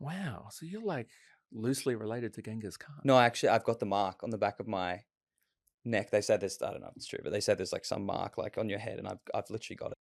Wow. So you're like loosely related to Genghis Khan. No, actually, I've got the mark on the back of my neck. They said there's, I don't know if it's true, but they said there's like some mark like on your head, and I've literally got it.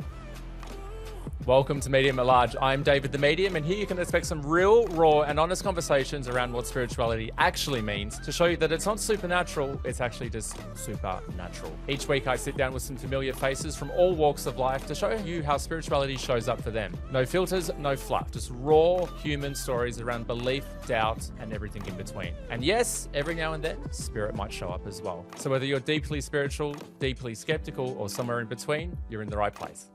Welcome to Medium at Large. I'm David the Medium, and here you can expect some real, raw, and honest conversations around what spirituality actually means to show you that it's not supernatural, it's actually just supernatural. Each week I sit down with some familiar faces from all walks of life to show you how spirituality shows up for them. No filters, no fluff, just raw human stories around belief, doubt, and everything in between. And yes, every now and then, spirit might show up as well. So whether you're deeply spiritual, deeply skeptical, or somewhere in between, you're in the right place.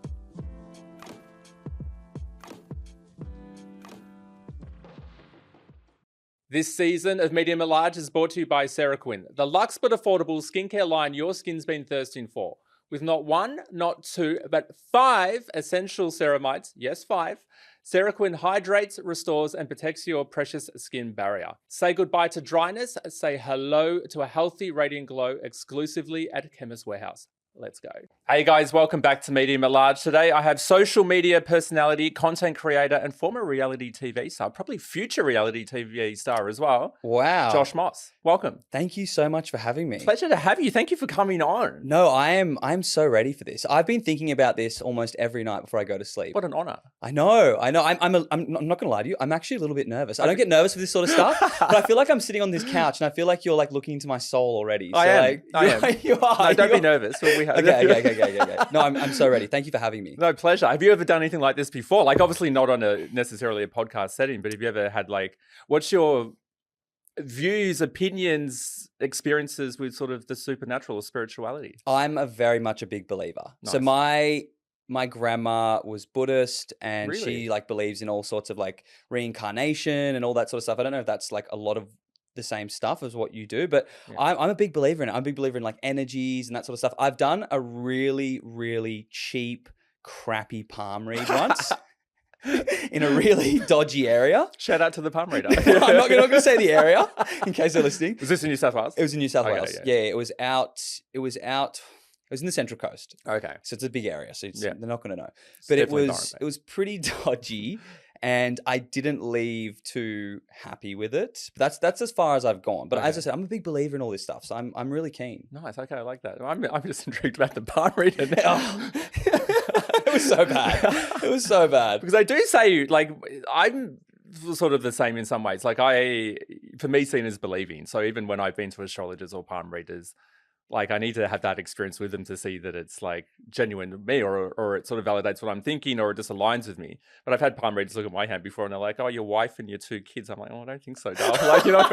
This season of Medium at Large is brought to you by Cerequin, the luxe but affordable skincare line your skin's been thirsting for. With not one, not two, but 5 essential ceramides, yes 5, Cerequin hydrates, restores and protects your precious skin barrier. Say goodbye to dryness, say hello to a healthy radiant glow exclusively at Chemist Warehouse. Let's go. Hey guys, welcome back to Medium at Large. Today I have social media personality, content creator, and former reality TV star, probably future reality TV star as well. Wow. Josh Moss. Welcome. Thank you so much for having me. Pleasure to have you. Thank you for coming on. No, I'm so ready for this. I've been thinking about this almost every night before I go to sleep. What an honor. I know. I'm not gonna lie to you. I'm actually a little bit nervous. I don't get nervous for this sort of stuff, but I feel like I'm sitting on this couch and I feel like you're like looking into my soul already. I am. Like, I am. You are. No, don't be nervous. We have... Okay. No, I'm so ready. Thank you for having me. No, pleasure. Have you ever done anything like this before? Like, obviously not on a necessarily a podcast setting, but have you ever had like, what's your views, opinions, experiences with sort of the supernatural or spirituality? I'm very much a big believer. Nice. So my grandma was Buddhist, and Really? she like believes in all sorts of like reincarnation and all that sort of stuff. I don't know if that's like a lot of the same stuff as what you do, but Yeah. I'm a big believer in it. I'm a big believer in like energies and that sort of stuff. I've done a really, really cheap, crappy palm read once in a really dodgy area. Shout out to the palm reader. I'm not going to say the area in case they're listening. Was this in New South Wales? It was in New South Okay, Wales. yeah. It was in the Central Coast. Okay. So it's a big area, so Yeah. they're not going to know. It's But definitely Byron, it was pretty dodgy, and I didn't leave too happy with it. But that's as far as I've gone. But as Okay. I said, I'm a big believer in all this stuff, so I'm really keen. Nice. Okay, I like that. I'm just intrigued about the palm reader now. Oh. It was so bad. It was so bad. Because I do say, like, I'm sort of the same in some ways. Like, for me, seeing is believing. So even when I've been to astrologers or palm readers, like, I need to have that experience with them to see that it's like genuine to me, or it sort of validates what I'm thinking, or it just aligns with me. But I've had palm readers look at my hand before and they're like, "Oh, your wife and your 2 kids." I'm like, "Oh, I don't think so, darling." Like, you know,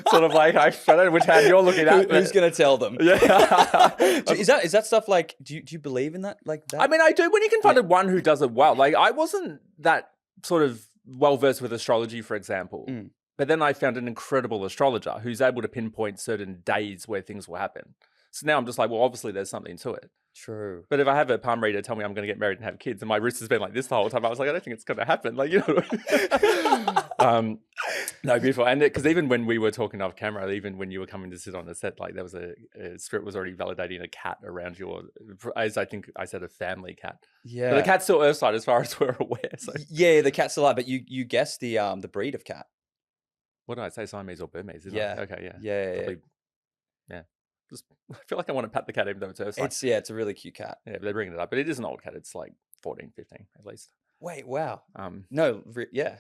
sort of like, I don't know which hand you're looking at. Who's going to tell them? Yeah. Is that stuff like? Do you believe in that? Like that? I mean, I do. When you can find one who does it well. Like, I wasn't that sort of well versed with astrology, for example. Mm. But then I found an incredible astrologer who's able to pinpoint certain days where things will happen. So now I'm just like, well, obviously there's something to it. True. But if I have a palm reader tell me I'm going to get married and have kids, and my wrist has been like this the whole time, I was like, I don't think it's going to happen. Like, you know. No, beautiful. And because even when we were talking off camera, even when you were coming to sit on the set, like there was a spirit was already validating a cat around your, as I think I said, a family cat. Yeah. But the cat's still Earthside as far as we're aware. So Yeah, the cat's alive, but you guessed the breed of cat. what did I say? Siamese or Burmese? Didn't Yeah. I? Okay. Yeah. Yeah. Probably, yeah. Just, I feel like I want to pat the cat even though it's Earthside. It's a really cute cat. Yeah, but they're bringing it up. But it is an old cat. It's like 14, 15 at least. Wait, wow. No. Yeah.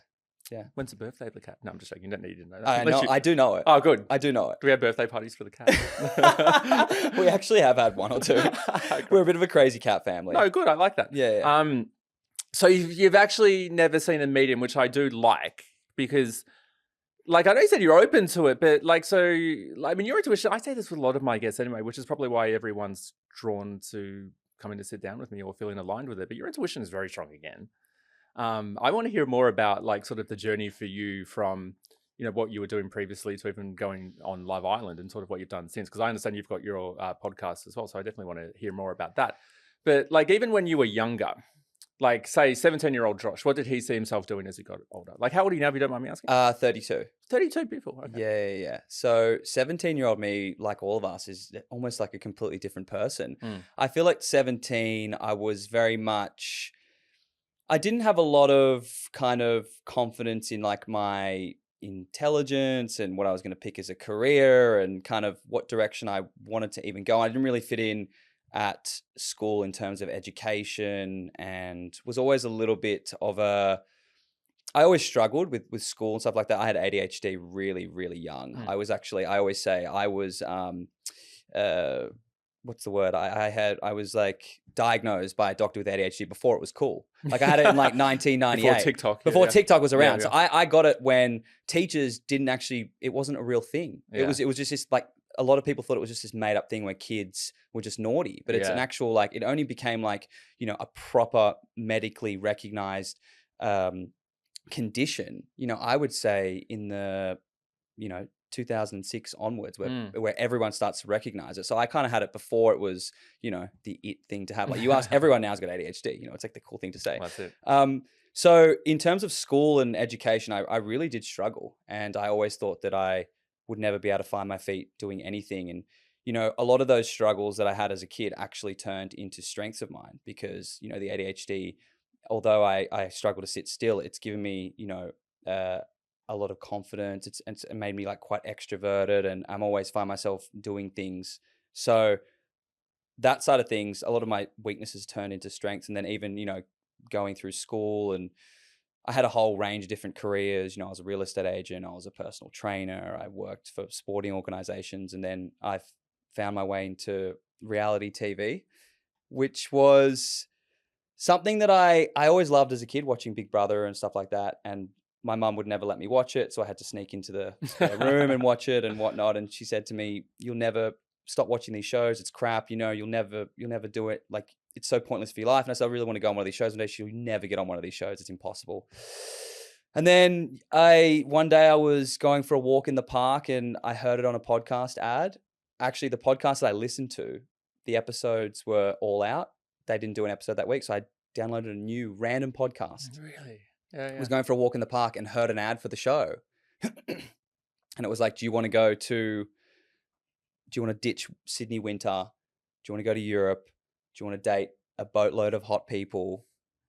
When's the birthday of the cat? No, I'm just joking. You don't need to know that. I Unless know. I do know it. Oh, good. I do know it. Do we have birthday parties for the cat? We actually have had one or two. We're a bit of a crazy cat family. No, good. I like that. Yeah. So you've actually never seen a medium, which I do like because, like, I know you said you're open to it, but like, so I mean, your intuition. I say this with a lot of my guests anyway, which is probably why everyone's drawn to coming to sit down with me or feeling aligned with it. But your intuition is very strong again. I want to hear more about like sort of the journey for you from, you know, what you were doing previously to even going on Love Island and sort of what you've done since. Because I understand you've got your podcast as well, so I definitely want to hear more about that. But like, even when you were younger, like say 17-year-old Josh, what did he see himself doing as he got older? Like, how old are you now, if you don't mind me asking? 32. 32 people. Okay. Yeah. So 17-year-old me, like all of us, is almost like a completely different person. Mm. I feel like 17, I was very much I didn't have a lot of kind of confidence in like my intelligence and what I was going to pick as a career and kind of what direction I wanted to even go. I didn't really fit in at school in terms of education, and was always a little bit of a, I always struggled with school and stuff like that. I had ADHD really, really young. I was actually, I always say I was, what's the word? I was like diagnosed by a doctor with ADHD before it was cool. Like I had it in like 1998. Before TikTok. Before TikTok was around. Yeah. So I got it when teachers didn't actually, it wasn't a real thing. Yeah. It was just this, like, a lot of people thought it was just this made up thing where kids were just naughty, but it's an actual, like, it only became like, you know, a proper medically recognized condition, you know, I would say in the, you know, 2006 onwards, where everyone starts to recognize it. So I kind of had it before it was, you know, the it thing to have. Like you ask, everyone now's got ADHD, you know, it's like the cool thing to say. That's it. So in terms of school and education, I really did struggle, and I always thought that I would never be able to find my feet doing anything. And, you know, a lot of those struggles that I had as a kid actually turned into strengths of mine, because, you know, the ADHD, although I struggle to sit still, it's given me, you know, a lot of confidence. It's made me like quite extroverted, and I'm always find myself doing things. So that side of things, a lot of my weaknesses turned into strengths. And then even, you know, going through school, and I had a whole range of different careers. You know, I was a real estate agent, I was a personal trainer, I worked for sporting organizations, and then I found my way into reality TV, which was something that I always loved as a kid, watching Big Brother and stuff like that. And my mum would never let me watch it, so I had to sneak into the spare room and watch it and whatnot. And she said to me, "You'll never stop watching these shows. It's crap. You know, you'll never do it. Like, it's so pointless for your life." And I said, "I really want to go on one of these shows." And she'll never get on one of these shows. It's impossible. And then one day I was going for a walk in the park, and I heard it on a podcast ad. Actually, the podcast that I listened to, the episodes were all out. They didn't do an episode that week, so I downloaded a new random podcast. Really? Yeah. I was going for a walk in the park and heard an ad for the show. And it was like, do you want to ditch Sydney winter? Do you want to go to Europe? Do you want to date a boatload of hot people?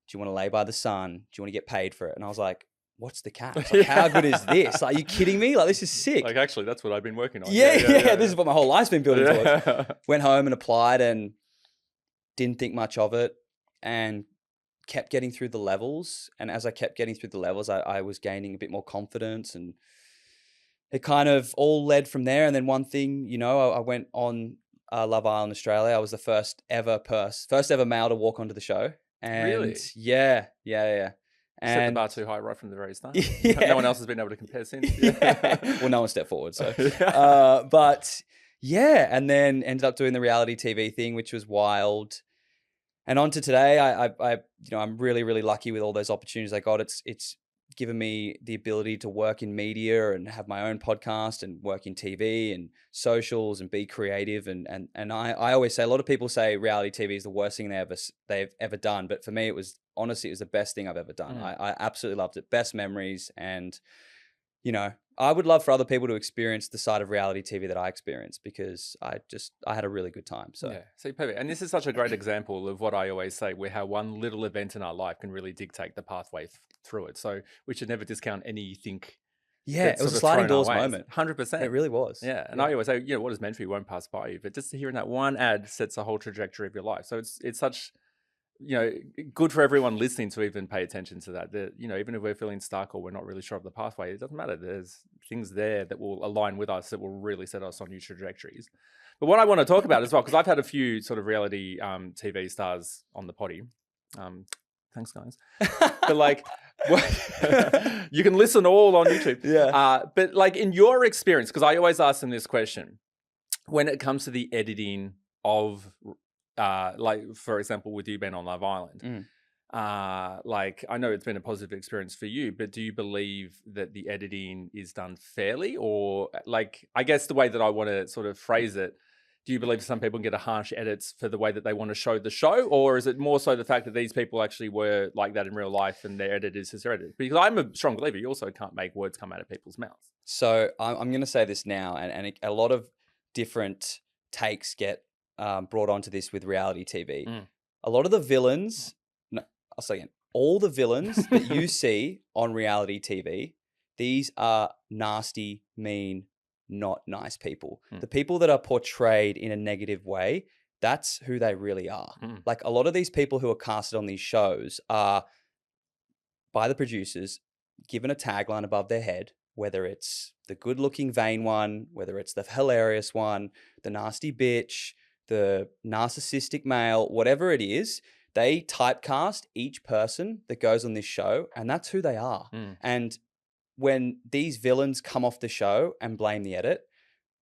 Do you want to lay by the sun? Do you want to get paid for it? And I was like, what's the catch? Like, how good is this? Like, are you kidding me? Like, this is sick. Like, actually, that's what I've been working on. Yeah. This is what my whole life's been building towards. Went home and applied and didn't think much of it, and kept getting through the levels. And as I kept getting through the levels, I was gaining a bit more confidence, and it kind of all led from there. And then one thing, you know, I went on Love Island Australia. I was the first ever male to walk onto the show. And really? Yeah. And set the bar too high right from the very start. No one else has been able to compare since. Well, no one stepped forward. So, but yeah, and then ended up doing the reality TV thing, which was wild. And on to today, I you know, I'm really, really lucky with all those opportunities I got. It's given me the ability to work in media and have my own podcast and work in TV and socials and be creative. And I always say, a lot of people say reality TV is the worst thing they've ever done. But for me, it was the best thing I've ever done. I absolutely loved it. Best memories. And, you know, I would love for other people to experience the side of reality TV that I experienced, because I had a really good time. So, yeah, see, perfect. And this is such a great example of what I always say, where how one little event in our life can really dictate the pathway through it. So we should never discount anything. Yeah, it was a sliding doors moment. 100%. It really was. Yeah. And I always say, you know, what is meant for you won't pass by you. But just hearing that one ad sets the whole trajectory of your life. So it's such, you know, good for everyone listening to even pay attention to that. That, you know, even if we're feeling stuck or we're not really sure of the pathway, it doesn't matter. There's things there that will align with us, that will really set us on new trajectories. But what I want to talk about as well, because I've had a few sort of reality TV stars on the potty. Thanks, guys. But like, you can listen all on YouTube. Yeah. But like, in your experience, because I always ask them this question, when it comes to the editing of like, for example, with you being on Love Island, like, I know it's been a positive experience for you, but do you believe that the editing is done fairly? Or, like, I guess the way that I want to sort of phrase it, do you believe some people get a harsh edits for the way that they want to show the show? Or is it more so the fact that these people actually were like that in real life and their edit is their edit? Because I'm a strong believer, you also can't make words come out of people's mouths. So I'm going to say this now, and a lot of different takes get brought onto this with reality TV. A lot of the villains, no, I'll say again, all the villains that you see on reality TV, these are nasty, mean, not nice people. The people that are portrayed in a negative way, that's who they really are. Like a lot of these people who are casted on these shows are, by the producers, given a tagline above their head, whether it's the good-looking vain one, whether it's the hilarious one, the nasty bitch, the narcissistic male, whatever it is, they typecast each person that goes on this show, and that's who they are. And when these villains come off the show and blame the edit,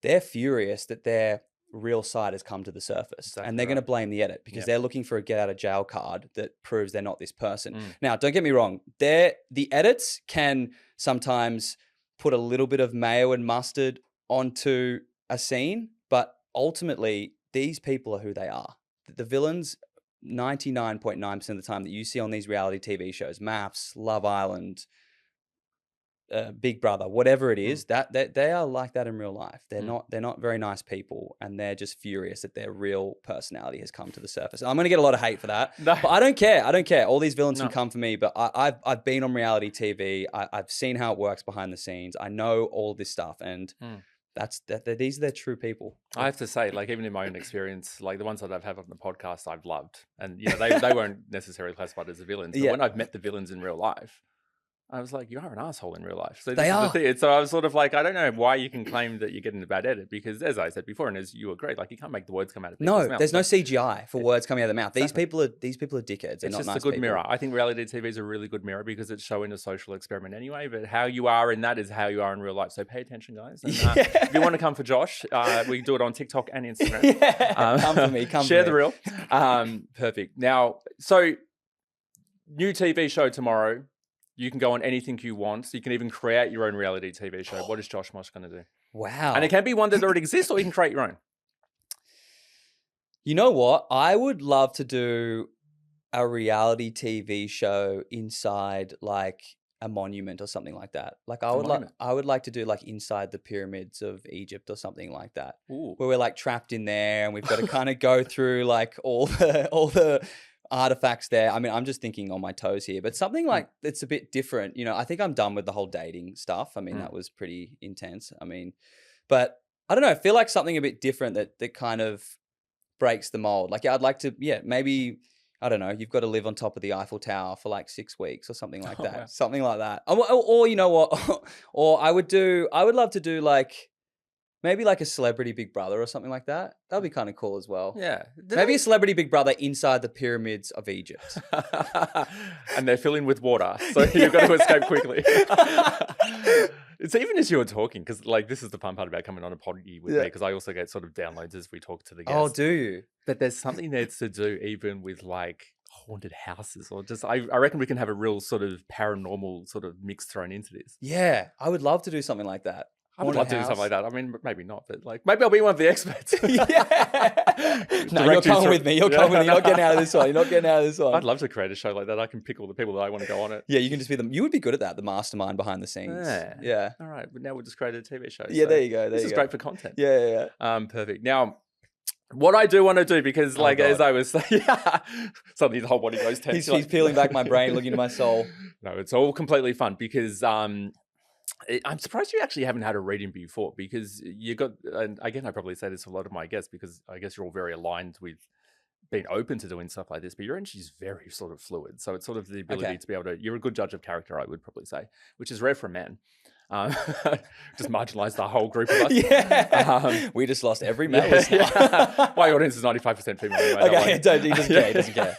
they're furious that their real side has come to the surface. And they're going to blame the edit because they're looking for a get out of jail card that proves they're not this person. Now, don't get me wrong. The edits can sometimes put a little bit of mayo and mustard onto a scene, but ultimately these people are who they are. The villains, 99.9% of the time that you see on these reality TV shows, Maths, Love Island, Big Brother, whatever it is, that they are like that in real life. They're not very nice people, and they're just furious that their real personality has come to the surface. I'm going to get a lot of hate for that, but I don't care. I don't care. All these villains can come for me, but I've been on reality TV. I've seen how it works behind the scenes. I know all this stuff, and these are their true people. I have to say, like, even in my own experience, like the ones that I've had on the podcast, I've loved, and they weren't necessarily classified as the villains. But when I've met the villains in real life, I was like, you are an asshole in real life. So they are. So I was sort of like, I don't know why you can claim that you're getting a bad edit, because as I said before, and as you agree, like you can't make the words come out of people's mouths. There's no CGI for words coming out of the mouth. These people are dickheads. They're it's not just nice a good people. mirror. I think reality TV is a really good mirror because it's showing a social experiment anyway. But how you are in that is how you are in real life. So pay attention, guys. And, if you want to come for Josh, we can do it on TikTok and Instagram. Come for me. Share the reel. Perfect. Now, so new TV show tomorrow. You can go on anything you want. So you can even create your own reality TV show. What is Josh Mosh going to do? Wow. And it can be one that already exists, or you can create your own. You know what? I would love to do a reality TV show inside like a monument or something like that. Like I would like to do like inside the pyramids of Egypt or something like that. Ooh. Where we're like trapped in there and we've got to kind of go through like all the artifacts there. I mean, I'm just thinking on my toes here, but something like it's a bit different. I think I'm done with the whole dating stuff. I mean, that was pretty intense. I mean, but I don't know. I feel like something a bit different that kind of breaks the mold. Like, I'd like to, maybe, I don't know, you've got to live on top of the Eiffel Tower for like 6 weeks or something like that. Wow. Something like that. Or you know what? Or I would love to do like, maybe like a celebrity Big Brother or something like that. That would be kind of cool as well. Yeah. Maybe a celebrity Big Brother inside the pyramids of Egypt. And they're filling with water. So you've got to escape quickly. It's even as you were talking, because like this is the fun part about coming on a poddy with me, because I also get sort of downloads as we talk to the guests. Oh, do you? But there's something there to do even with like haunted houses, or just I reckon we can have a real sort of paranormal sort of mix thrown into this. Yeah, I would love to do something like that. I would love to do something like that. I mean, maybe not, but like maybe I'll be one of the experts. No, you're coming with me. You're coming with me. You're not getting out of this one. You're not getting out of this one. I'd love to create a show like that. I can pick all the people that I want to go on it. Yeah, you can just be you would be good at that, the mastermind behind the scenes. Yeah. All right, but now we'll just create a TV show. Yeah, so there you go. This is great for content. Yeah. Perfect. Now, what I do want to do, because like as I was saying, suddenly the whole body goes tense. He's peeling back my brain, looking into my soul. No, it's all completely fun because I'm surprised you actually haven't had a reading before, because you got, and again, I probably say this to a lot of my guests because I guess you're all very aligned with being open to doing stuff like this, but your energy is very sort of fluid. So it's sort of the ability to be able to, you're a good judge of character, I would probably say, which is rare for a man. Just marginalized the whole group of us. Yeah. We just lost every male listener. My audience is 95% female. Anyway, okay, he doesn't care.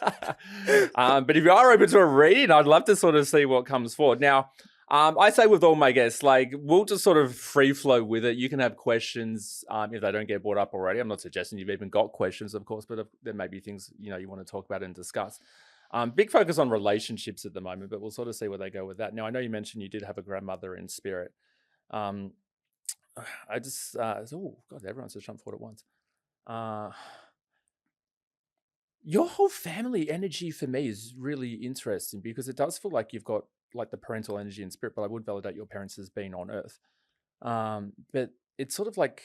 But if you are open to a reading, I'd love to sort of see what comes forward. Now, I say with all my guests, like we'll just sort of free flow with it. You can have questions if they don't get brought up already. I'm not suggesting you've even got questions, of course, but there may be things you want to talk about and discuss. Big focus on relationships at the moment, but we'll sort of see where they go with that. Now, I know you mentioned you did have a grandmother in spirit. I just, oh God, everyone's just jumped forward at once. Your whole family energy for me is really interesting because it does feel like you've got like the parental energy and spirit, but I would validate your parents as being on earth. But it's sort of like,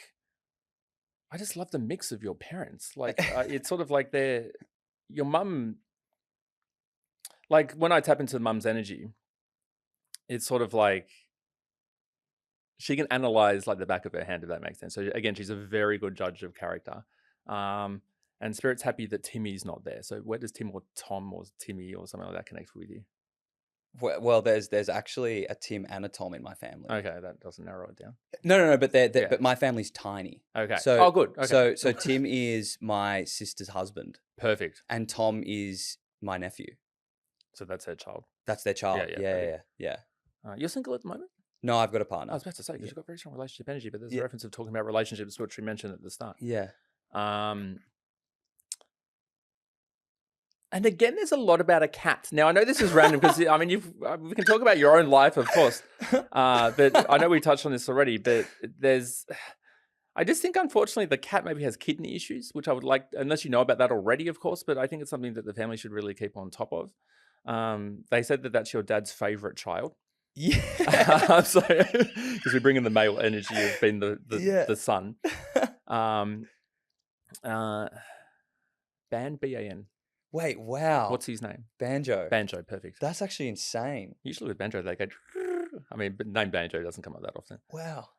I just love the mix of your parents. Like, it's sort of like your mum, like when I tap into mum's energy, it's sort of like she can analyze like the back of her hand, if that makes sense. So again, she's a very good judge of character. And Spirit's happy that Timmy's not there. So where does Tim or Tom or Timmy or something like that connect with you? Well, there's actually a Tim and a Tom in my family. Okay, that doesn't narrow it down. No, but Yeah. but my family's tiny. Okay. So Oh, good. Okay. so Tim is my sister's husband, Perfect. and Tom is my nephew. So that's her child. That's their child. yeah, Yeah, perfect. yeah. You're single at the moment? No, I've got a I partner. was about to say, because you've got very strong relationship energy, but there's a Yeah. reference of talking about relationships, which we mentioned at the start. Yeah. And again, there's a lot about a cat. Now, I know this is random because, I mean, we can talk about your own life, of course. But I know we touched on this already, but I just think, unfortunately, the cat maybe has kidney issues, which I would like, unless you know about that already, of course, but I think it's something that the family should really keep on top of. They said that that's your dad's favorite child. Yeah. So, because we bring in the male energy of being the son. Ban, B-A-N. Wait, wow. What's his name? Banjo? Banjo, perfect. That's actually insane. Usually with Banjo, they go, I mean, but name Banjo doesn't come up that often. Wow.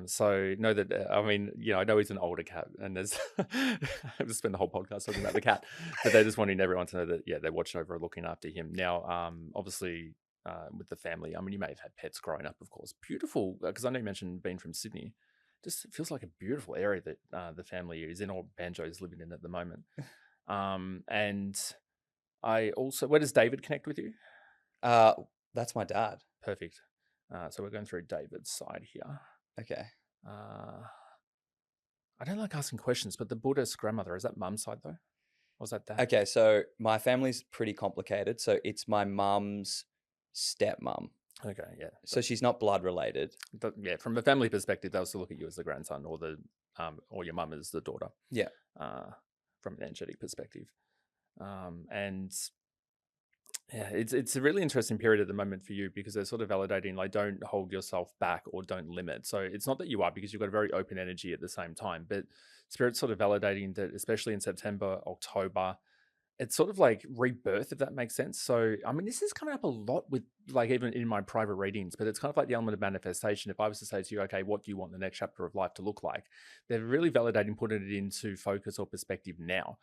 So know that, I mean, I know he's an older cat, and there's, I've just spent the whole podcast talking about the cat, but they're just wanting everyone to know that, they're watching over and looking after him. Now, obviously, with the family, I mean, you may have had pets growing up, of course. Beautiful, because I know you mentioned being from Sydney. Just feels like a beautiful area that the family is in, or Banjo is living in at the moment. And I also, where does David connect with you? That's my dad. Perfect. So we're going through David's side here. Okay. I don't like asking questions, but the Buddhist grandmother, is that mum's side though? Or is that dad? Okay, so my family's pretty complicated. So it's my mum's stepmom. Okay, yeah. So she's not blood related. But yeah, from a family perspective, they'll still look at you as the grandson, or your mum as the daughter. Yeah. From an energetic perspective. And yeah, it's a really interesting period at the moment for you, because they're sort of validating, like, don't hold yourself back or don't limit. So it's not that you are, because you've got a very open energy at the same time, but Spirit's sort of validating that, especially in September, October, it's sort of like rebirth, if that makes sense. So, I mean, this is coming up a lot with, like, even in my private readings, but it's kind of like the element of manifestation. If I was to say to you, okay, what do you want the next chapter of life to look like? They're really validating putting it into focus or perspective now.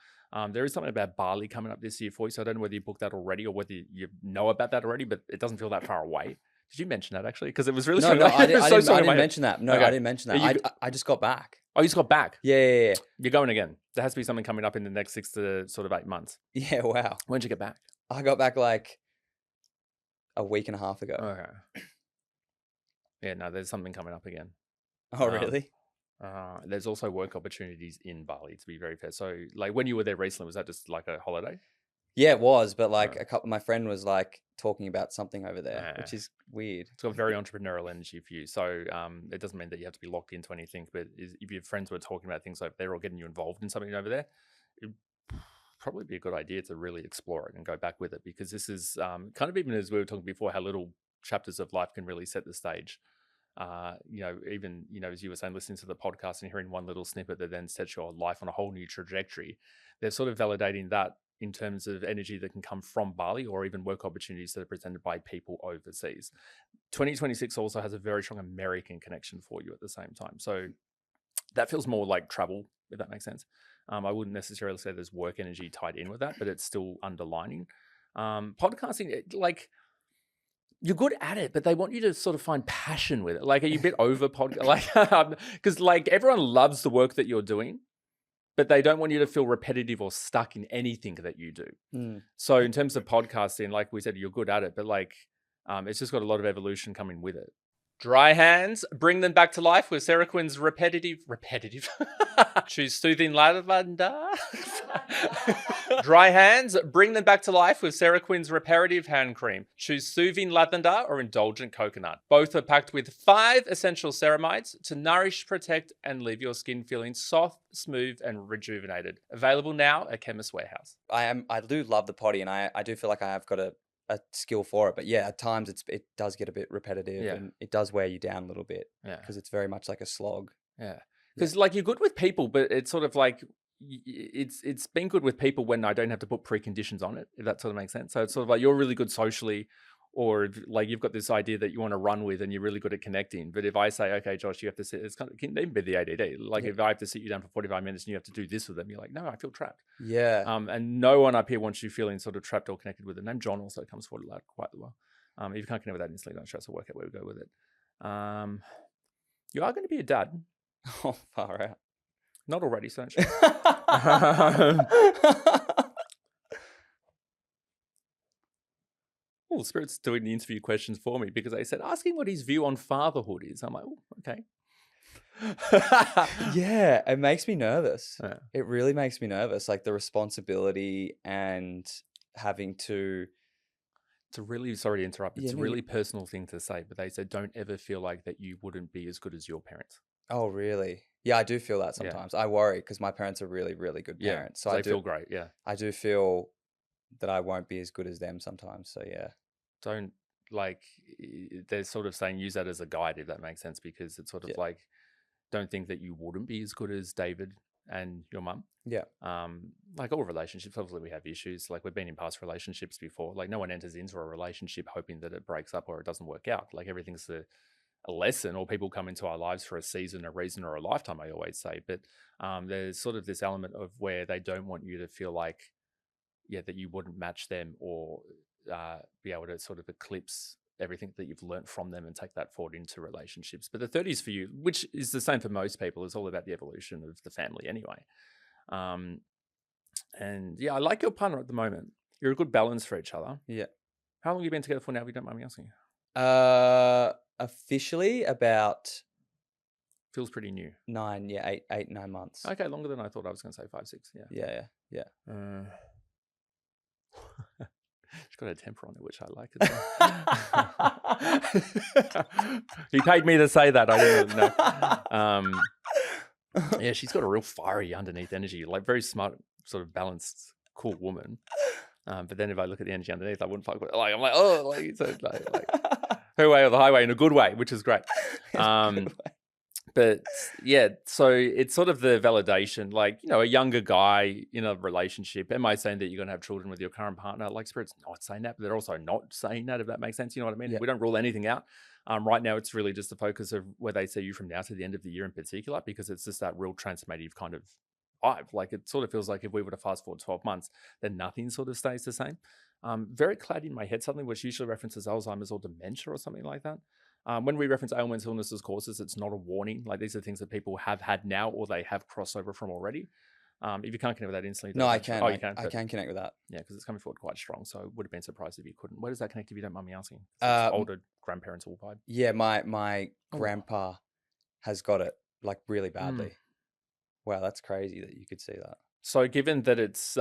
There is something about Bali coming up this year for you. So I don't know whether you booked that already or whether you know about that already, but it doesn't feel that far away. Did you mention that actually? Because it was really strong. I didn't in my head. mention that. No, Okay. I didn't mention that. You- I just got back. Oh, you just got back. Yeah. You're going again. There has to be something coming up in the next 6 to sort of 8 months. Yeah, wow. When'd you get back? I got back like a week and a half ago. Okay. Yeah, no, there's something coming up again. Oh, really? There's also work opportunities in Bali, to be very fair. So, like, when you were there recently, was that just like a holiday? Yeah, it was, but like Right. my friend was like talking about something over there, which Yeah. is weird. It's got very entrepreneurial energy for you. So, it doesn't mean that you have to be locked into anything, but if your friends were talking about things like they're all getting you involved in something over there, it'd probably be a good idea to really explore it and go back with it, because this is kind of, even as we were talking before, how little chapters of life can really set the stage. Even, as you were saying, listening to the podcast and hearing one little snippet that then sets your life on a whole new trajectory, they're sort of validating that in terms of energy that can come from Bali, or even work opportunities that are presented by people overseas. 2026 also has a very strong American connection for you at the same time. So that feels more like travel, if that makes sense. I wouldn't necessarily say there's work energy tied in with that, but it's still underlining. Podcasting, you're good at it, but they want you to sort of find passion with it. Like, are you a bit over podcast? Like, because like everyone loves the work that you're doing, but they don't want you to feel repetitive or stuck in anything that you do. So in terms of podcasting, like we said, you're good at it, but like, it's just got a lot of evolution coming with it. Dry hands, bring them back to life with Sarah Quinn's repetitive. Choose soothing lavender. Dry hands, bring them back to life with Sarah Quinn's reparative hand cream. Choose soothing lavender or indulgent coconut. Both are packed with 5 essential ceramides to nourish, protect, and leave your skin feeling soft, smooth, and rejuvenated. Available now at Chemist Warehouse. I do love the potty, and I do feel like I have got a skill for it, but yeah, at times it does get a bit repetitive, and it does wear you down a little bit, Yeah. because it's very much like a slog. Yeah. Because like you're good with people, but it's sort of like it's been good with people when I don't have to put preconditions on it, if that sort of makes sense. So it's sort of like you're really good socially, or like you've got this idea that you want to run with and you're really good at connecting. But if I say, okay, Josh, you have to sit, it can even be the ADD. Like Yeah. if I have to sit you down for 45 minutes and you have to do this with them, you're like, no, I feel trapped. Yeah. And no one up here wants you feeling sort of trapped or connected with them. Name John also comes forward quite well. If you can't connect with that instantly, don't stress or work out where we go with it. You are going to be a dad. Oh, far out. Not already, so don't stress. Oh, Spirit's doing the interview questions for me because they said, asking what his view on fatherhood is. I'm like, oh, okay. Yeah, it makes me nervous. Yeah. It really makes me nervous, like the responsibility and having to. It's a really, sorry to interrupt, it's Yeah, a no, really personal thing to say, but they said, don't ever feel like that you wouldn't be as good as your parents. Oh, really? Yeah, I do feel that Yeah. sometimes. I worry because my parents are really, really good Yeah. parents. So So they feel great. Yeah. I do feel that I won't be as good as them sometimes. So yeah. Don't like, they're sort of saying use that as a guide, if that makes sense, because it's sort of Yeah. like, don't think that you wouldn't be as good as David and your mum. Yeah. Like all relationships, obviously we have issues. Like we've been in past relationships before. Like no one enters into a relationship hoping that it breaks up or it doesn't work out. Like everything's a lesson, or people come into our lives for a season, a reason, or a lifetime, I always say. But there's sort of this element of where they don't want you to feel like, yeah, that you wouldn't match them or be able to sort of eclipse everything that you've learned from them and take that forward into relationships. But the 30s for you, which is the same for most people, is all about the evolution of the family anyway. And yeah, I like your partner at the moment. You're a good balance for each other. Yeah. How long have you been together for now, if you don't mind me asking? Officially about Feels pretty new. 9 months. Okay, longer than I thought. I was going to say 5, 6. Yeah. Yeah. She's got a temper on it, which I like as well. He paid me to say that. I didn't know. Yeah, she's got a real fiery underneath energy, like very smart, sort of balanced, cool woman. But then if I look at the energy underneath, I wouldn't fuck with it. Like I'm like, oh, like so, like her way or the highway in a good way, which is great. But yeah, so it's sort of the validation, like, you know, a younger guy in a relationship. Am I saying that you're going to have children with your current partner? Like Spirit's not saying that, but they're also not saying that, if that makes sense. You know what I mean? Yeah. We don't rule anything out. Right now, it's really just the focus of where they see you from now to the end of the year in particular, because it's just that real transformative kind of vibe. Like it sort of feels like if we were to fast forward 12 months, then nothing sort of stays the same. Very cloudy in my head, something which usually references Alzheimer's or dementia or something like that. When we reference ailments, illnesses, causes, it's not a warning. Like these are things that people have had now or they have crossover from already. If you can't connect with that instantly, No, I can. Oh, you can. I can connect with that. Yeah, because it's coming forward quite strong. So I would have been surprised if you couldn't. Where does that connect if you don't mind me asking? Older grandparents all vibe. Yeah, my grandpa has got it like really badly. Wow, that's crazy that you could see that. So given that it's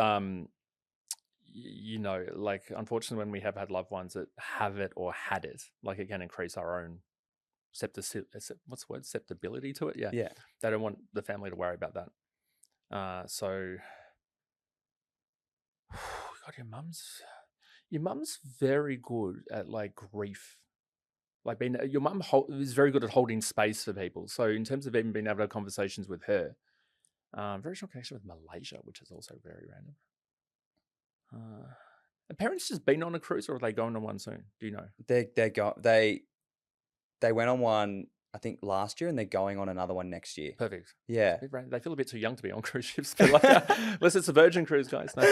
you know, like unfortunately when we have had loved ones that have it or had it, like it can increase our own susceptibility to it. Yeah. They don't want the family to worry about that. So God, your mum's very good at like grief. Like your mum is very good at holding space for people. So in terms of even being able to have conversations with her, very strong connection with Malaysia, which is also very random. Have parents just been on a cruise, or are they going on one soon? Do you know? They went on one, I think, last year, and they're going on another one next year. Perfect. Yeah. They feel a bit too young to be on cruise ships, but like, unless it's a Virgin cruise, guys. No.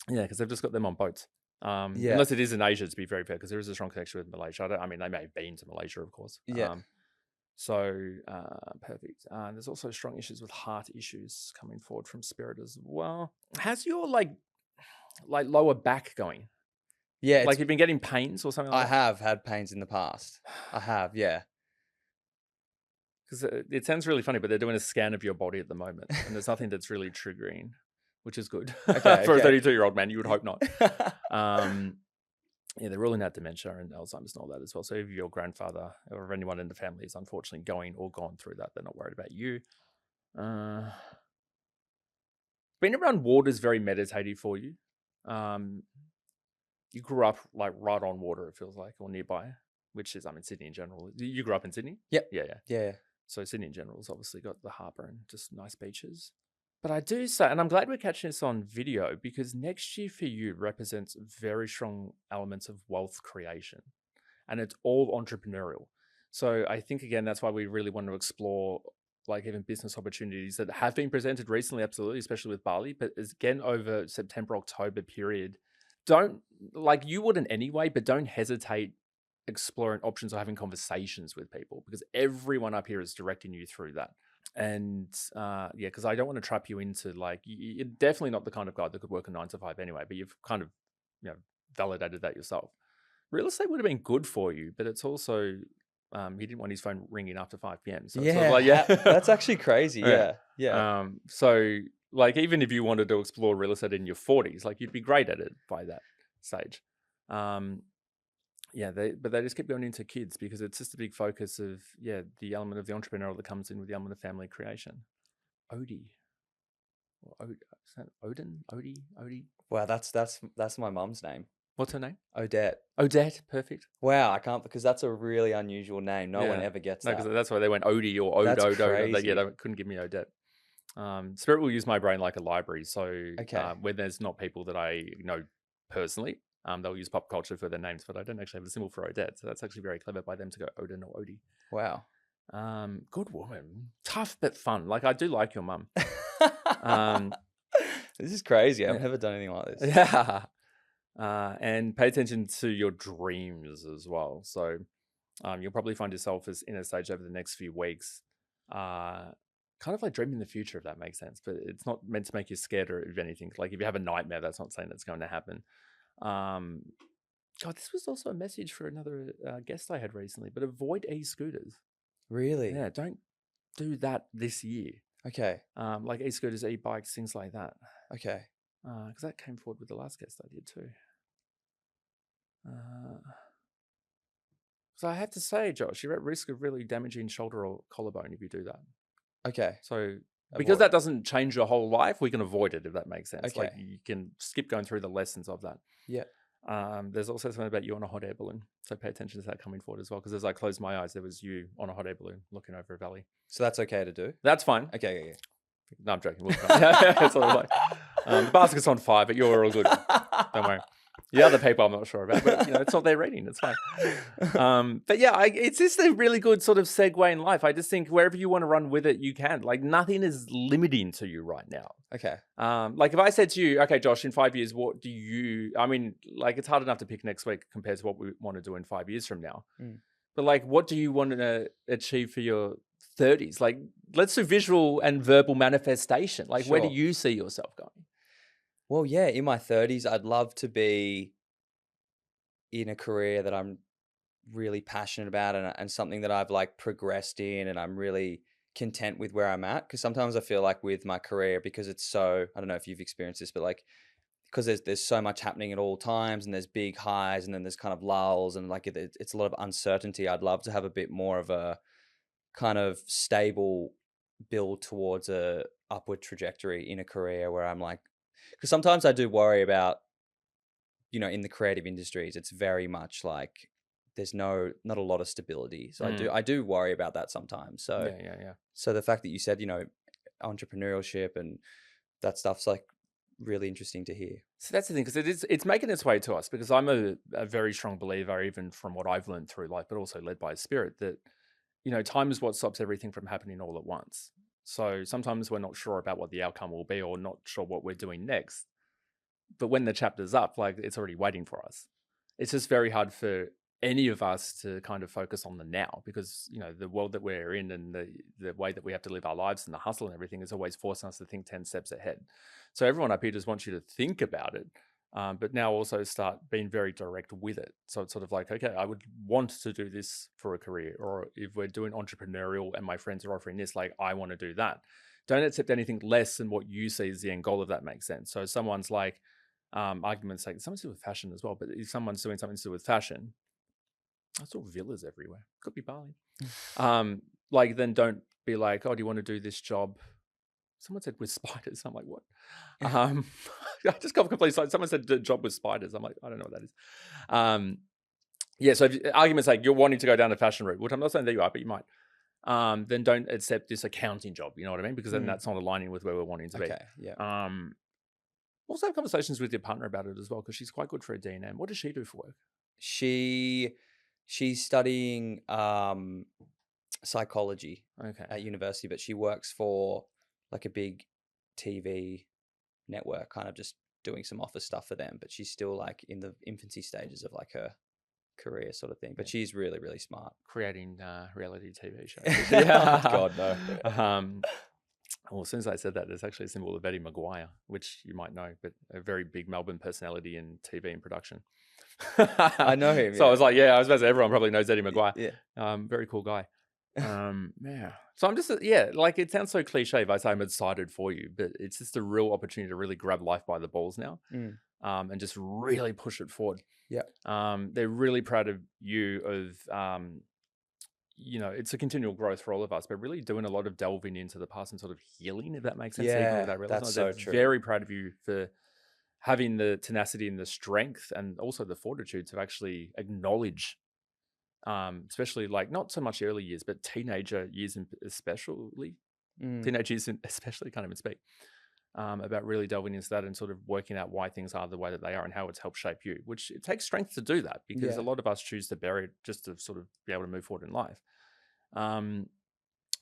Yeah, because they've just got them on boats. Yeah. Unless it is in Asia, to be very fair, because there is a strong connection with Malaysia. I mean, they may have been to Malaysia, of course. Yeah. So perfect. There's also strong issues with heart issues coming forward from Spirit as well. How's your like lower back going? Yeah. Like you've been getting pains or something like I that? have had pains in the past. I have, yeah. Because it sounds really funny, but they're doing a scan of your body at the moment, and there's nothing that's really triggering, which is good. Okay, For a okay. 32-year-old man. You would hope not. Yeah, they're ruling out dementia and Alzheimer's and all that as well. So if your grandfather or anyone in the family is unfortunately going or gone through that, they're not worried about you. Being around water is very meditative for you. You grew up like right on water, it feels like, or nearby, which is, I mean, Sydney in general. You grew up in Sydney? Yep. Yeah. Yeah. So Sydney in general has obviously got the harbour and just nice beaches. But I do say, and I'm glad we're catching this on video, because next year for you represents very strong elements of wealth creation, and it's all entrepreneurial. So I think, again, that's why we really want to explore like even business opportunities that have been presented recently, absolutely, especially with Bali, but is again over September, October period. Don't, like, you wouldn't anyway, but don't hesitate exploring options or having conversations with people, because everyone up here is directing you through that. And yeah, because I don't want to trap you into, like, you're definitely not the kind of guy that could work a 9 to 5 anyway, but you've kind of, validated that yourself. Real estate would have been good for you, but it's also, he didn't want his phone ringing after 5 p.m. So it's sort of Yeah, like, that's actually crazy. Yeah. Yeah. So like, even if you wanted to explore real estate in your 40s, like, you'd be great at it by that stage. Yeah, but they just keep going into kids, because it's just a big focus of, the element of the entrepreneurial that comes in with the element of family creation. Odie. Or is that Odin? Odie? Wow, that's my mum's name. What's her name? Odette. Odette. Perfect. Wow, I can't, because that's a really unusual name. No one Yeah. ever gets No, that. because that's why they went Odie or That's Odo. crazy. They couldn't give me Odette. Spirit will use my brain like a library. So Okay. when there's not people that I know personally, they'll use pop culture for their names, but I don't actually have a symbol for Odette. So that's actually very clever by them to go Odin or Odie. Wow. Good woman. Tough but fun. Like, I do like your mum. This is crazy. I've Yeah. never done anything like this. Yeah. And pay attention to your dreams as well. So you'll probably find yourself as in a stage over the next few weeks, kind of like dreaming the future, if that makes sense. But it's not meant to make you scared, or if anything. Like, if you have a nightmare, that's not saying that's going to happen. God, this was also a message for another guest I had recently, but avoid e-scooters. Really? Yeah, don't do that this year. Okay. Like e-scooters, e-bikes, things like that. Okay. Because that came forward with the last guest I did too. So I have to say, Josh, you're at risk of really damaging shoulder or collarbone if you do that. Okay. So because Avoid. that doesn't change your whole life, we can avoid it, if that makes sense. Like, Okay. you can skip going through the lessons of that. Yeah. There's also something about you on a hot air balloon. So pay attention to that coming forward as well. Because as I closed my eyes, there was you on a hot air balloon looking over a valley. So that's okay to do? That's fine. Okay. Yeah. No, I'm joking. We'll it's sort of like, the basket's on fire, but you're all good. Don't worry. The other people I'm not sure about, but it's not their reading. It's fine. But yeah, it's just a really good sort of segue in life. I just think wherever you want to run with it, you can. Like, nothing is limiting to you right now. Okay. Like, if I said to you, okay, Josh, in 5 years, what do you, I mean, like, it's hard enough to pick next week compared to what we want to do in 5 years from now. But like, what do you want to achieve for your 30s? Like, let's do visual and verbal manifestation. Like, where do Sure. you see yourself going? Well, yeah, in my 30s, I'd love to be in a career that I'm really passionate about, and something that I've like progressed in, and I'm really content with where I'm at. Because sometimes I feel like with my career, because it's so, I don't know if you've experienced this, but like, because there's so much happening at all times, and there's big highs, and then there's kind of lulls, and like it's a lot of uncertainty. I'd love to have a bit more of a kind of stable build towards a upward trajectory in a career where I'm like, because sometimes I do worry about, in the creative industries, it's very much like there's not a lot of stability. So I do worry about that sometimes. So Yeah. so the fact that you said, entrepreneurship and that stuff's like really interesting to hear. So that's the thing, because it's making its way to us, because I'm a very strong believer, even from what I've learned through life, but also led by spirit, that, time is what stops everything from happening all at once. So sometimes we're not sure about what the outcome will be, or not sure what we're doing next. But when the chapter's up, like, it's already waiting for us. It's just very hard for any of us to kind of focus on the now, because, the world that we're in, and the way that we have to live our lives, and the hustle and everything, is always forcing us to think 10 steps ahead. So everyone up here just wants you to think about it, but now also start being very direct with it. So it's sort of like, okay, I would want to do this for a career, or if we're doing entrepreneurial and my friends are offering this, like, I want to do that. Don't accept anything less than what you see as the end goal, if that makes sense. So someone's like, argument's sake, something to do with fashion as well, but if someone's doing something to do with fashion, I saw villas everywhere. Could be Bali. Like, then don't be like, oh, do you want to do this job? Someone said with spiders. I'm like, what? I just got completely excited. Someone said the job with spiders. I'm like, I don't know what that is. Yeah, so if, arguments like you're wanting to go down the fashion route, which I'm not saying that you are, but you might. then don't accept this accounting job. You know what I mean? Because then Mm. that's not aligning with where we're wanting to be. Okay. Yeah. Also have conversations with your partner about it as well, because she's quite good for a D&M. What does she do for work? She's studying psychology Okay. at university, but she works for like a big TV network, kind of just doing some office stuff for them. But she's still like in the infancy stages of like her career sort of thing. But she's really, really smart. Creating reality TV shows. Oh, God, no. Well, as soon as I said that, there's actually a symbol of Eddie Maguire, which you might know, but a very big Melbourne personality in TV and production. I know him. So I was like, I was about to say everyone probably knows Eddie Maguire. Yeah. Very cool guy. Yeah. So I'm just, like it sounds so cliche if I say I'm excited for you, but it's just a real opportunity to really grab life by the balls now, and just really push it forward. Yeah. They're really proud of you of, it's a continual growth for all of us, but really doing a lot of delving into the past and sort of healing, if that makes sense. Yeah, That that's so they're true. very proud of you for having the tenacity and the strength and also the fortitude to actually acknowledge, especially like not so much the early years, but teenager years especially, teenage years especially, can't even speak, about really delving into that and sort of working out why things are the way that they are and how it's helped shape you, which it takes strength to do that, because a lot of us choose to bury it just to sort of be able to move forward in life.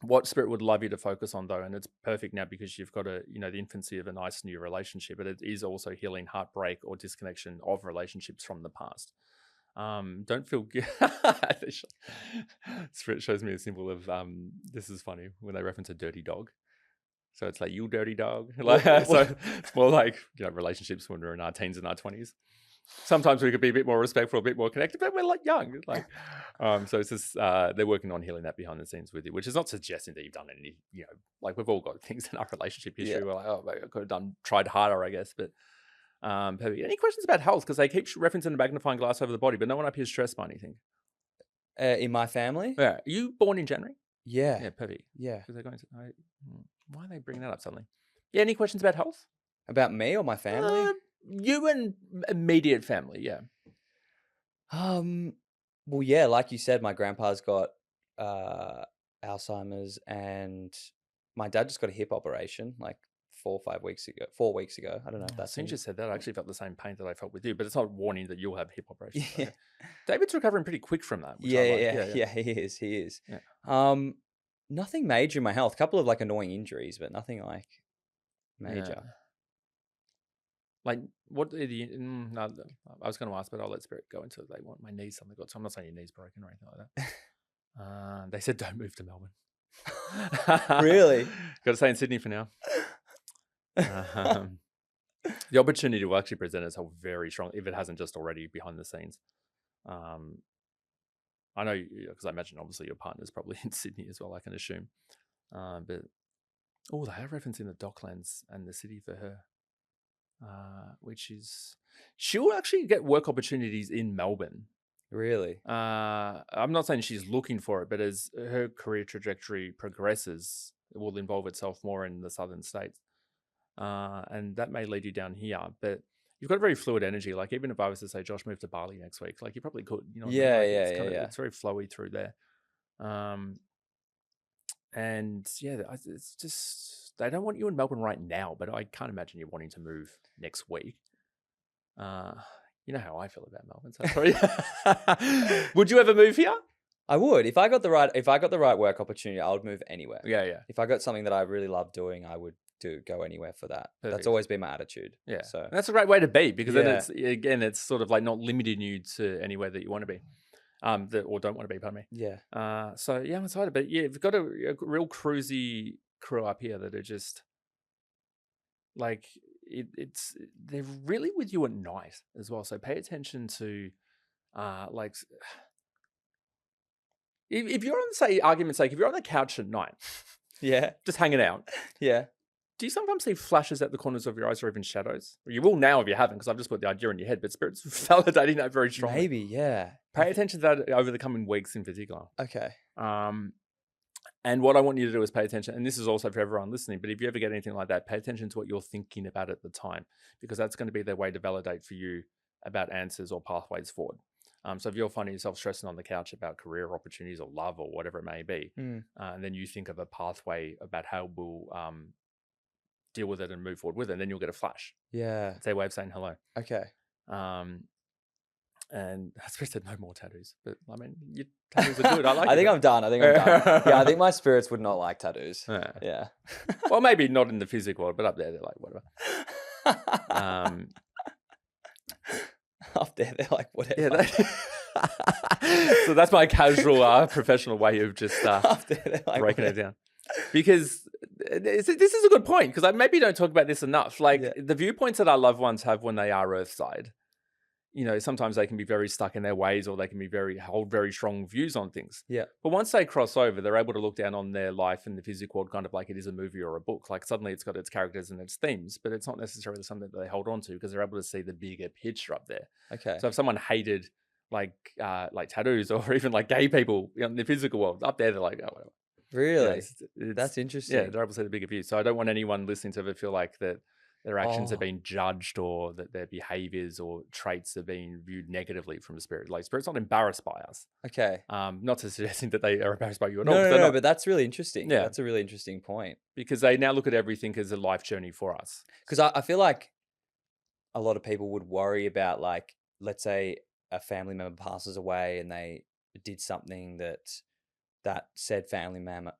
What Spirit would love you to focus on, though, and it's perfect now because you've got the infancy of a nice new relationship, but it is also healing heartbreak or disconnection of relationships from the past. Don't feel good. Spirit shows me a symbol of, this is funny, when they reference a dirty dog. So it's like, you dirty dog. So it's more like, relationships when we're in our teens and our 20s. Sometimes we could be a bit more respectful, a bit more connected, but we're like young. So it's just, they're working on healing that behind the scenes with you, which is not suggesting that you've done any, like we've all got things in our relationship history. We're like, oh, I could have tried harder, I guess. But perfect. Any questions about health? Because they keep referencing the magnifying glass over the body, but no one up here is stressed by anything. In my family? Yeah. Are you born in January? Yeah. Yeah, perfect. Yeah. Because they're going to, why are they bringing that up suddenly? Yeah, any questions about health? About me or my family? You and immediate family, yeah. Well, yeah, like you said, my grandpa's got Alzheimer's, and my dad just got a hip operation like 4 weeks ago. I don't know if that's. Since you just said that, I actually felt the same pain that I felt with you, but it's not warning that you'll have hip operations. Yeah. Okay. David's recovering pretty quick from that. Which Yeah, I like. yeah, he is. Yeah. Nothing major in my health. A couple of like annoying injuries, but nothing like major. Yeah. Like, what are the? No, I was going to ask, but I'll let Spirit go into it. They want my knees something got. So I'm not saying your knees broken or anything like that. They said don't move to Melbourne. Really? Got to stay in Sydney for now. The opportunity will actually present itself very strong if it hasn't just already behind the scenes. I know, because I imagine obviously your partner's probably in Sydney as well, I can assume. But they have reference in the Docklands and the city for her, which is she'll actually get work opportunities in Melbourne. Really? I'm not saying she's looking for it, but as her career trajectory progresses, it will involve itself more in the southern states. And that may lead you down here, but you've got a very fluid energy. Like even if I was to say, Josh, move to Bali next week, like you probably could, what I mean? Yeah, Like, yeah. It's very flowy through there. And yeah, it's just, they don't want you in Melbourne right now, but I can't imagine you wanting to move next week. You know how I feel about Melbourne. So probably... Would you ever move here? I would. If I got the right work opportunity, I would move anywhere. Yeah. If I got something that I really love doing, I would go anywhere for that. Perfect. That's always been my attitude. Yeah. So and that's a great way to be, because then it's sort of like not limiting you to anywhere that you want to be. Or don't want to be, pardon me. Yeah. So yeah, I'm excited. But yeah, we've got a real cruisy crew up here that are just like it's they're really with you at night as well. So pay attention to like if you're on, say, argument's sake, if you're on the couch at night, yeah, just hanging out, yeah. Do you sometimes see flashes at the corners of your eyes or even shadows? Well, you will now if you haven't, because I've just put the idea in your head, but Spirit's validating that very strongly. Maybe, yeah. Pay attention to that over the coming weeks in particular. Okay. And what I want you to do is pay attention, and this is also for everyone listening, but if you ever get anything like that, pay attention to what you're thinking about at the time, because that's going to be their way to validate for you about answers or pathways forward. So if you're finding yourself stressing on the couch about career opportunities or love or whatever it may be, Mm. and then you think of a pathway about how we'll deal with it and move forward with it, and then you'll get a flash. Yeah. It's their way of saying hello. Okay. Um, and I suppose said no more tattoos, but I mean, your tattoos are good. I like I it. think I'm done. I think I'm done. Yeah, I think my spirits would not like tattoos. Yeah. Yeah. Well, maybe not in the physical world, but up there, they're like, whatever. Um, Up there, they're like, whatever. yeah. So that's my casual, professional way of just Up there, they're like, breaking it whatever. down. Because this is a good point, because I maybe don't talk about this enough. Like Yeah. the viewpoints that our loved ones have when they are Earthside, you know, sometimes they can be very stuck in their ways, or they can be hold very strong views on things. Yeah. But once they cross over, they're able to look down on their life in the physical world kind of like it is a movie or a book. Like suddenly it's got its characters and its themes, but it's not necessarily something that they hold on to, because they're able to see the bigger picture up there. Okay. So if someone hated like tattoos or even like gay people in the physical world, up there they're like, oh, whatever. Really? It's- That's yeah, interesting. they're able to see the bigger view. So I don't want anyone listening to it feel like that their actions are Oh. being judged, or that their behaviors or traits are being viewed negatively from the spirit. Like spirit's not embarrassed by us. Okay. Not to suggesting that they are embarrassed by you at all. No, 'cause no, they're no, not, but that's really interesting. Yeah. That's a really interesting point. because they now look at everything as a life journey for us. Because I feel like a lot of people would worry about, like, let's say a family member passes away and they did something that said family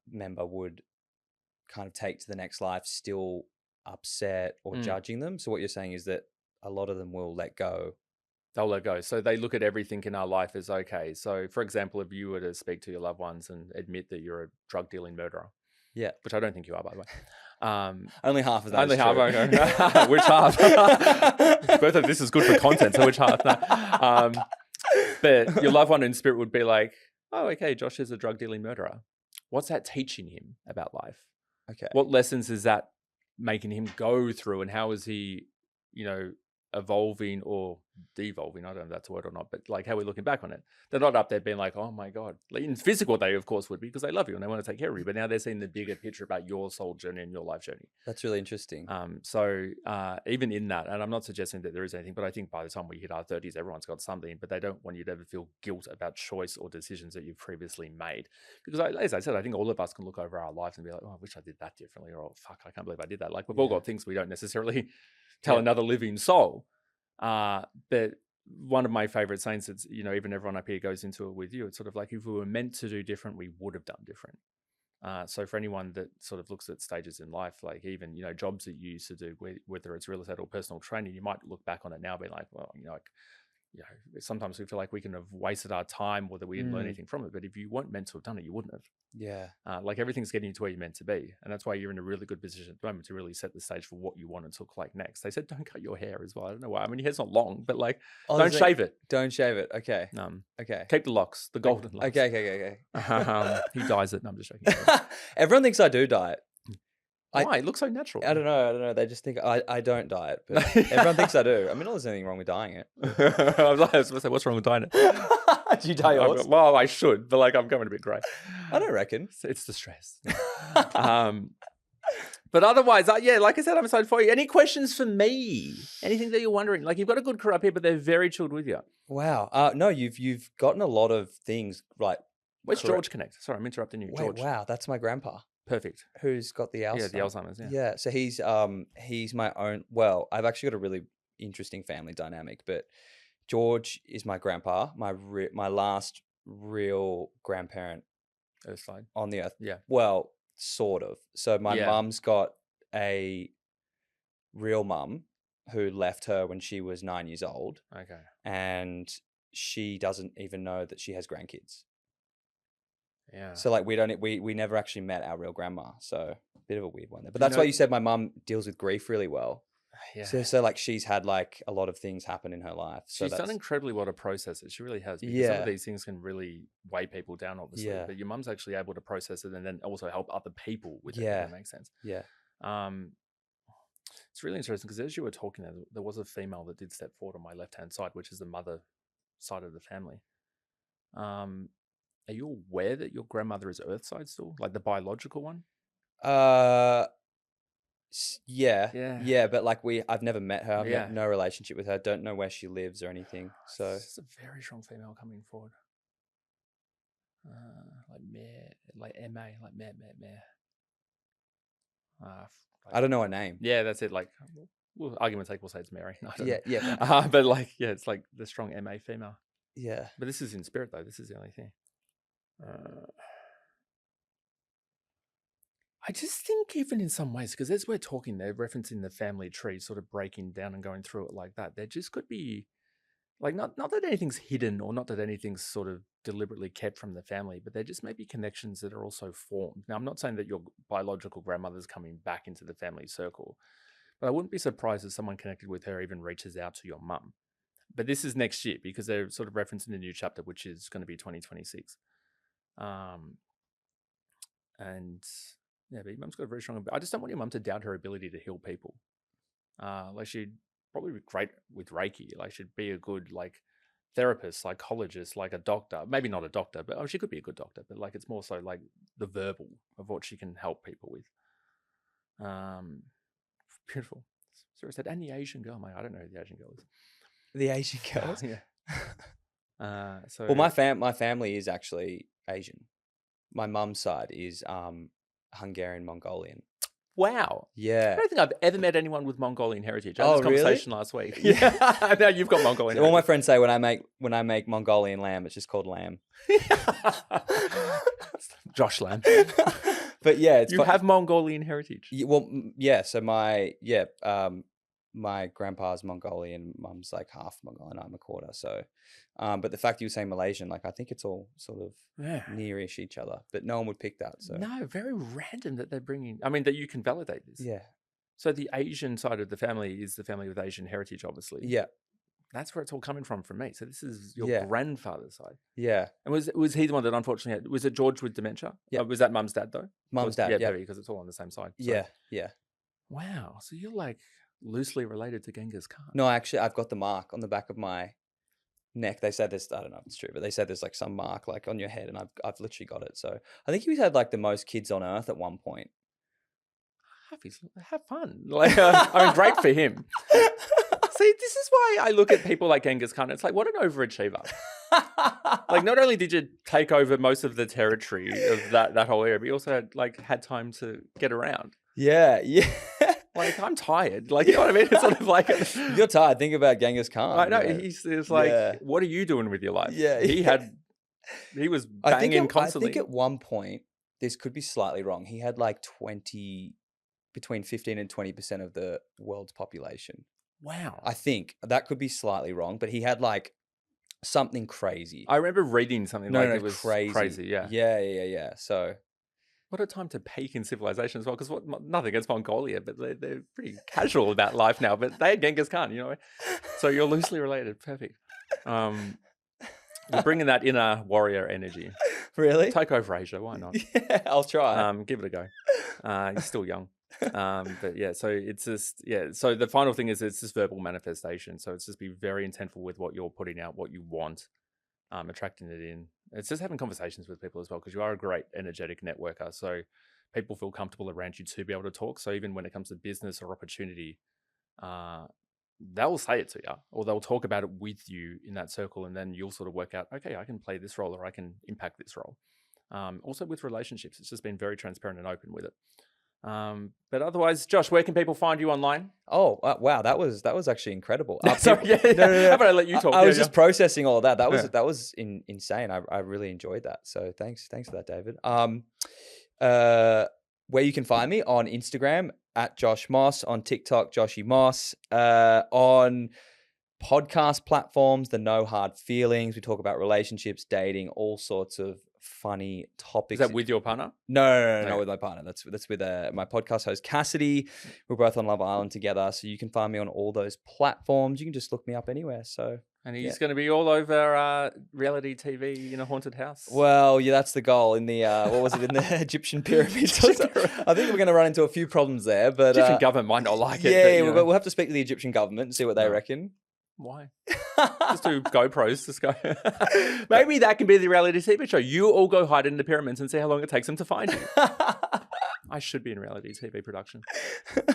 member would kind of take to the next life, still upset or Mm. judging them. So what you're saying is that a lot of them will let go. They'll let go. So they look at everything in our life as okay. So for example, if you were to speak to your loved ones and admit that you're a drug dealing murderer, Yeah. which I don't think you are, by the way. Only half of that. Only is half. true. Okay. Which half? Both of this is good for content. So which half? No. But your loved one in spirit would be like, oh, okay, Josh is a drug dealing murderer. What's that teaching him about life? Okay. What lessons is that making him go through, and how is he, you know, evolving or devolving? I don't know if that's a word or not, but like how we're looking back on it. They're not up there being like, oh my God. Like, in physical, they of course would be, because they love you and they want to take care of you. But now they're seeing the bigger picture about your soul journey and your life journey. That's really interesting. So even in that, and I'm not suggesting that there is anything, but I think by the time we hit our 30s, everyone's got something, but they don't want you to ever feel guilt about choice or decisions that you've previously made. Because as I said, I think all of us can look over our lives and be like, oh, I wish I did that differently, or oh, fuck, I can't believe I did that. Like we've all Yeah. got things we don't necessarily tell Yeah. another living soul. But one of my favorite sayings is, you know, even everyone up here goes into it with you. It's sort of like, if we were meant to do different, we would have done different. So for anyone that sort of looks at stages in life, like even, you know, jobs that you used to do, whether it's real estate or personal training, you might look back on it now and be like, well, you know, like, you know, sometimes we feel like we can have wasted our time, or that we didn't learn anything from it. But if you weren't meant to have done it, you wouldn't have. Yeah. Like everything's getting you to where you're meant to be. And that's why you're in a really good position at the moment to really set the stage for what you want it to look like next. They said, don't cut your hair as well. I don't know why. I mean, your hair's not long, but like, Oh, don't there's like- shave it. Don't shave it. Okay. Okay. Keep the locks, the golden locks. Okay. He dyes it. No, I'm just joking. Everyone thinks I do dye it. Why? It looks so natural. I don't know. They just think I don't dye it, but everyone thinks I do. I mean, not there's anything wrong with dyeing it. I was supposed to say, what's wrong with dyeing it? Do you dye yours? Well, I should, but like I'm going a bit grey. I don't reckon. It's the stress. But otherwise, yeah, like I said, I'm excited for you. Any questions for me? Anything that you're wondering? Like, you've got a good crew up here, but they're very chilled with you. Wow. No, you've gotten a lot of things right. Where's Correct. George Connect? Sorry, I'm interrupting you. Wait, George. wow, that's my grandpa Perfect. who's got the Alzheimer's. Yeah, the Alzheimer's. Yeah. Yeah, so he's my own. Well, I've actually got a really interesting family dynamic, but George is my grandpa, my last real grandparent Earthside. on the earth. Yeah. Well, sort of. So my Yeah. mum's got a real mum who left her when she was 9 years old, Okay. and she doesn't even know that she has grandkids. Yeah. So like we never actually met our real grandma. So a bit of a weird one there. But Do you that's why know- you said my mum deals with grief really well. yeah. So like she's had like a lot of things happen in her life. So She's done that's incredibly well to process it. She really has. Because some Yeah. of these things can really weigh people down, obviously. Yeah. But your mum's actually able to process it and then also help other people with it. Yeah. If that makes sense. yeah. It's really interesting because as you were talking, there was a female that did step forward on my left-hand side, which is the mother side of the family. Are you aware that your grandmother is Earthside still, like the biological one? Yeah, Yeah. yeah, but like I've never met her. I've Yeah. no relationship with her. Don't know where she lives or anything. So It's just a very strong female coming forward. Like meh, like MA, like meh. I don't know her name. Yeah, that's it. Like, well, argument's sake, we'll say it's Mary. I don't know. Yeah. But like, yeah, it's like the strong MA female. Yeah. But this is in spirit, though. This is the only thing. I just think even in some ways, because as we're talking, they're referencing the family tree, sort of breaking down and going through it like that. There just could be, like, not that anything's hidden or not that anything's sort of deliberately kept from the family, but there just may be connections that are also formed. Now, I'm not saying that your biological grandmother's coming back into the family circle, but I wouldn't be surprised if someone connected with her even reaches out to your mum. But this is next year because they're sort of referencing a new chapter, which is going to be 2026. And yeah, but your mum's got a very strong. I just don't want your mum to doubt her ability to heal people. Like she'd probably be great with Reiki. Like she'd be a good like therapist, psychologist, like a doctor. Maybe not a doctor, but she could be a good doctor. But like it's more so like the verbal of what she can help people with. Beautiful. Sarah said, and the Asian girl. I don't know who the Asian girl is. The Asian girls. Yeah. So well, my family is actually Asian. My mum's side is Hungarian Mongolian. Wow. Yeah. I don't think I've ever met anyone with Mongolian heritage. I had Oh, this conversation last week. Yeah. Now you've got Mongolian All my heritage. friends say when I make Mongolian lamb, it's just called lamb. Josh Lamb. But yeah, you have Mongolian heritage. Yeah. So my grandpa's Mongolian, mum's like half Mongolian, I'm a quarter. So, but the fact you were saying Malaysian, like I think it's all sort of nearish each other, but no one would pick that. So no, very random that they're bringing. I mean, that you can validate this. Yeah. So the Asian side of the family is the family with Asian heritage, obviously. Yeah. That's where it's all coming from me. So this is your grandfather's side. Yeah. And was he the one that unfortunately was it George with dementia? Yeah. Was that mum's dad though? Mum's dad. Yeah, because it's all on the same side. So. Yeah. Yeah. Wow. So you're like loosely related to Genghis Khan. No, actually, I've got the mark on the back of my neck. They said this. I don't know if it's true, but they said there's like some mark like on your head, and I've literally got it. So I think he had like the most kids on earth at one point. Have fun. Like, I mean, great for him. See, this is why I look at people like Genghis Khan. It's like, what an overachiever. Like, not only did you take over most of the territory of that whole area, but you also had time to get around. Yeah. Like, I'm tired. Like, you know what I mean? It's sort of like you're tired. Think about Genghis Khan. I know. He's like, what are you doing with your life? Yeah. He was banging constantly. I think at one point, this could be slightly wrong. He had like between 15 and 20% of the world's population. Wow. I think that could be slightly wrong, but he had like something crazy. I remember reading something it was crazy. Yeah. Yeah. So what a time to peak in civilization as well, because nothing against Mongolia, but they're pretty casual about life now, but they had Genghis Khan, you know? So you're loosely related. Perfect. You're bringing that inner warrior energy. Really? Take over Asia. Why not? Yeah, I'll try. Give it a go. You're still young. But yeah, so it's just, so the final thing is it's just verbal manifestation. So it's just be very intentful with what you're putting out, what you want, attracting it in. It's just having conversations with people as well, because you are a great energetic networker. So people feel comfortable around you to be able to talk. So even when it comes to business or opportunity, they'll say it to you, or they'll talk about it with you in that circle. And then you'll sort of work out, okay, I can play this role or I can impact this role. Also with relationships, it's just been very transparent and open with it. But otherwise, Josh, where can people find you online? Oh, wow, that was actually incredible. Sorry, no. How about I let you talk? I was just processing all of that. That was insane. I really enjoyed that. So thanks for that, David. Where you can find me on Instagram at Josh Moss, on TikTok Joshy Moss, on podcast platforms, the No Hard Feelings. We talk about relationships, dating, all sorts of funny topics. Is that with your partner? No, not with my partner. That's with my podcast host Cassidy. We're both on Love Island together, so you can find me on all those platforms. You can just look me up anywhere. So, and he's going to be all over reality TV in a haunted house. Well, yeah, that's the goal in the what was it, in the Egyptian pyramids? I think we're going to run into a few problems there, but Egyptian government might not like it. Yeah, we'll have to speak to the Egyptian government and see what they reckon. Why? Just do GoPros. Just go. Maybe that can be the reality TV show. You all go hide in the pyramids and see how long it takes them to find you. I should be in reality TV production.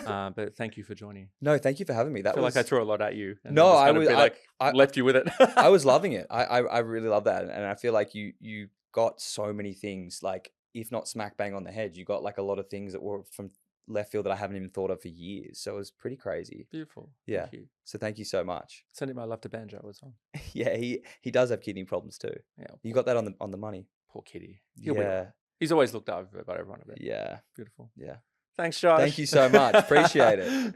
But thank you for joining. No, thank you for having me. I That feel was like I threw a lot at you. And no, just I kind of was be like I left you with it. I was loving it. I really love that, and I feel like you got so many things, like if not smack bang on the head, you got like a lot of things that were from left field that I haven't even thought of for years. So it was pretty crazy. Beautiful. Yeah. Thank you. So thank you so much. Sending my love to Banjo as well. Yeah, he does have kidney problems too. Yeah. You got that on the money. Poor kitty. He'll be all right. Yeah, He's always looked over by everyone a bit. yeah, Beautiful. yeah. Thanks, Josh. Thank you so much. Appreciate it.